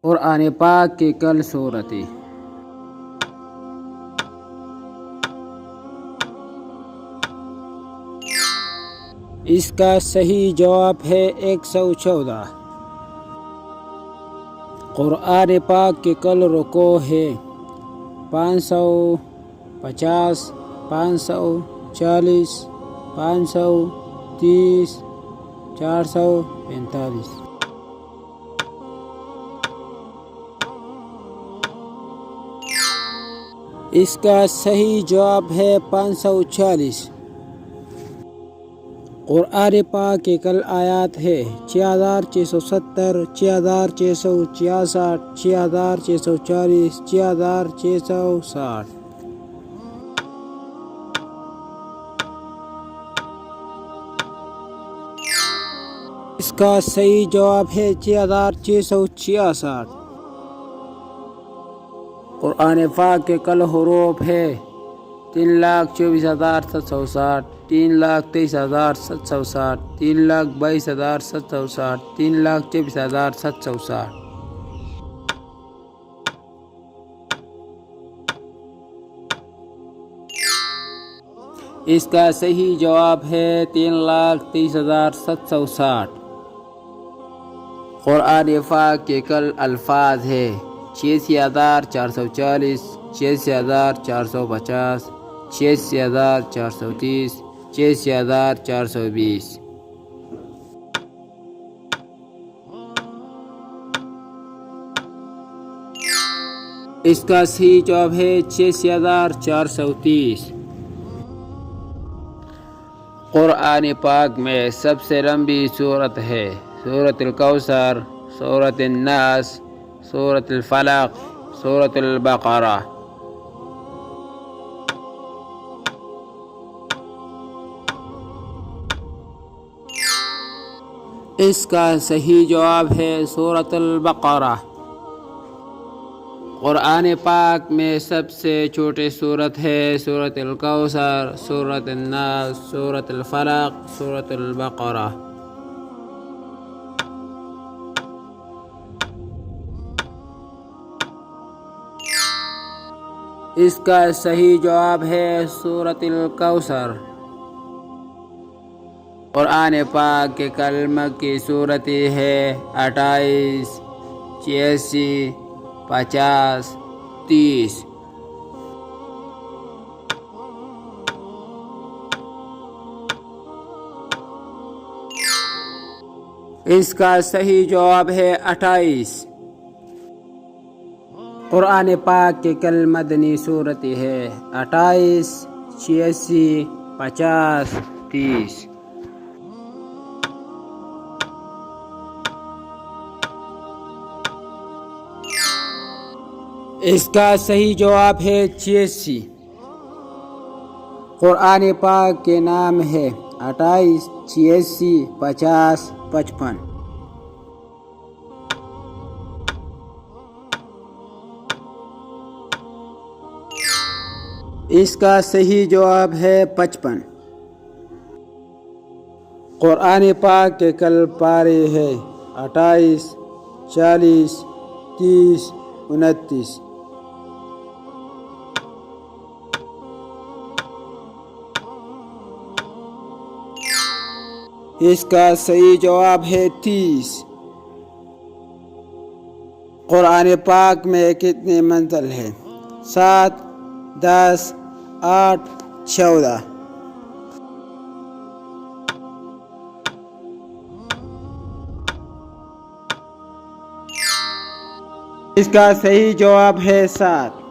قرآن پاک کی کل صورتیں۔ اس کا صحیح جواب ہے 114۔ قرآن پاک کی کل رکوع ہے 550، 540، 530، 445۔ اس کا صحیح جواب ہے 540۔ قرآن پاک کی کل آیات ہے 6670، 6666، 6640، 6660۔ اس کا صحیح جواب ہے 6666۔ قرآن پاک کے کل حروف ہے 3,24,760، 3,23,760، 3,22,760، 3,24,760۔ اس کا صحیح جواب ہے 3,23,760۔ قرآن پاک کے کل الفاظ ہے 86,440، 86,450، 86,430، 86,420۔ اس کا صحیح جواب ہے 86,430۔ قرآن پاک میں سب سے لمبی سورت ہے سورۃ الکوثر، سورۃ الناس، سورۃ الفلق، سورۃ البقرہ۔ اس کا صحیح جواب ہے سورۃ البقرہ۔ قرآن پاک میں سب سے چھوٹی سورت ہے سورۃ الکوثر، سورۃ الناس، سورۃ الفلق، سورۃ البقرہ۔ اس کا صحیح جواب ہے سورۃ الکوثر۔ قرآن پاک کے کلمہ کی صورتیں ہے 28، 86، 50، 30۔ اس کا صحیح جواب ہے 28۔ قرآن پاک کی کل مدنی صورتیں ہے 28، 86، 50، 30۔ اس کا صحیح جواب ہے 86۔ قرآن پاک کے نام ہے 28، 86، 50، 55۔ اس کا صحیح جواب ہے 55۔ قرآن پاک کے کل پارے ہے 28، 40، 30، 29۔ اس کا صحیح جواب ہے 30۔ قرآن پاک میں کتنے منزل ہیں؟ 7، 10، 8، 14۔ اس کا صحیح جواب ہے 7۔